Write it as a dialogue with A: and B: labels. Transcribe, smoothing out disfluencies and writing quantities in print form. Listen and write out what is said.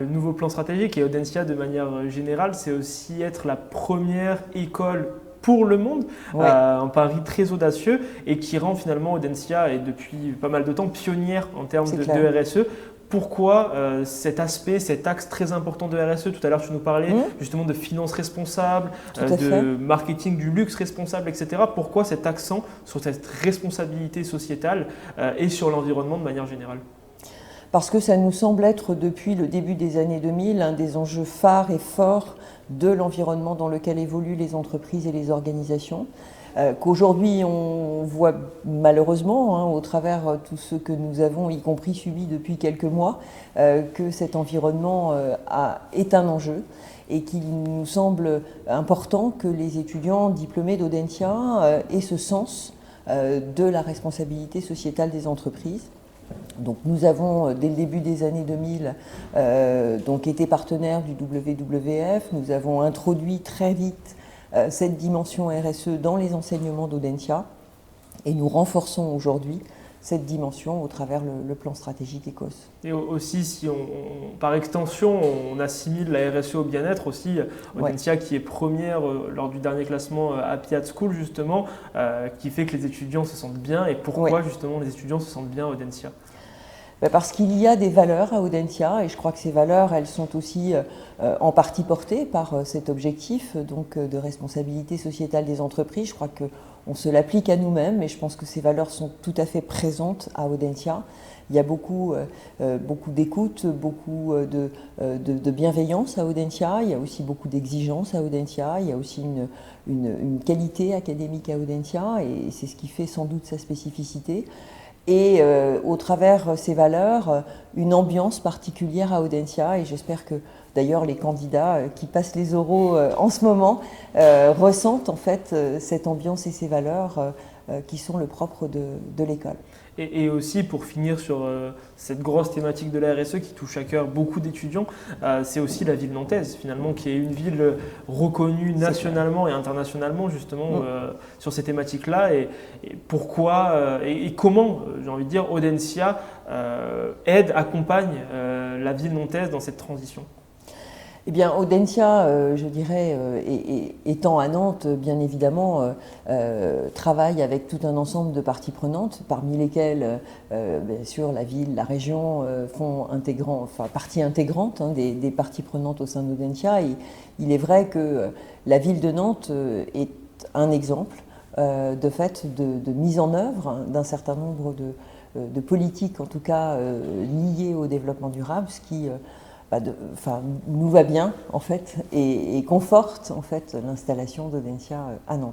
A: Le nouveau plan stratégique et Audencia de manière générale, c'est aussi être la première école pour le monde,
B: Ouais,
A: un pari très audacieux et qui rend finalement Audencia, et depuis pas mal de temps, pionnière en termes
B: c'est
A: de
B: clair.
A: RSE. Pourquoi cet aspect, cet axe très important de RSE? Tout à l'heure, tu nous parlais justement de finances responsables,
B: Tout à fait.
A: de marketing du luxe responsable, etc. Pourquoi cet accent sur cette responsabilité sociétale et sur l'environnement de manière générale?
B: Parce que ça nous semble être, depuis le début des années 2000, un des enjeux phares et forts de l'environnement dans lequel évoluent les entreprises et les organisations. Qu'aujourd'hui, on voit malheureusement, au travers tout ce que nous avons, y compris subi depuis quelques mois, que cet environnement est un enjeu et qu'il nous semble important que les étudiants diplômés d'Audencia aient ce sens de la responsabilité sociétale des entreprises. Donc nous avons, dès le début des années 2000, donc été partenaires du WWF. Nous avons introduit très vite cette dimension RSE dans les enseignements d'Audencia et nous renforçons aujourd'hui cette dimension au travers le plan stratégique ECOS.
A: Et aussi, si par extension, on assimile la RSE au bien-être, aussi Audencia qui est première lors du dernier classement Happy at School, justement, qui fait que les étudiants se sentent bien. Et pourquoi justement les étudiants se sentent bien à Audencia?
B: Parce qu'il y a des valeurs à Audencia et je crois que ces valeurs, elles sont aussi en partie portées par cet objectif donc, de responsabilité sociétale des entreprises. Je crois qu'on se l'applique à nous-mêmes et je pense que ces valeurs sont tout à fait présentes à Audencia. Il y a beaucoup d'écoute, beaucoup de bienveillance à Audencia, il y a aussi beaucoup d'exigence à Audencia, il y a aussi une qualité académique à Audencia et c'est ce qui fait sans doute sa spécificité. Et au travers ces valeurs, une ambiance particulière à Audencia et j'espère que d'ailleurs les candidats qui passent les oraux en ce moment ressentent en fait cette ambiance et ces valeurs qui sont le propre de l'école.
A: Et aussi, pour finir sur cette grosse thématique de la RSE qui touche à cœur beaucoup d'étudiants, c'est aussi la ville nantaise, finalement, qui est une ville reconnue nationalement et internationalement, justement, sur ces thématiques-là. Et pourquoi et comment, j'ai envie de dire, Audencia aide, accompagne la ville nantaise dans cette transition?
B: Eh bien, Audencia, je dirais, étant à Nantes, bien évidemment, travaille avec tout un ensemble de parties prenantes, parmi lesquelles, bien sûr, la ville, la région font partie intégrante des parties prenantes au sein d'Audencia. Et il est vrai que la ville de Nantes est un exemple de fait de mise en œuvre d'un certain nombre de politiques, en tout cas liées au développement durable, ce qui nous va bien en fait et conforte en fait l'installation d'Audencia à Nantes.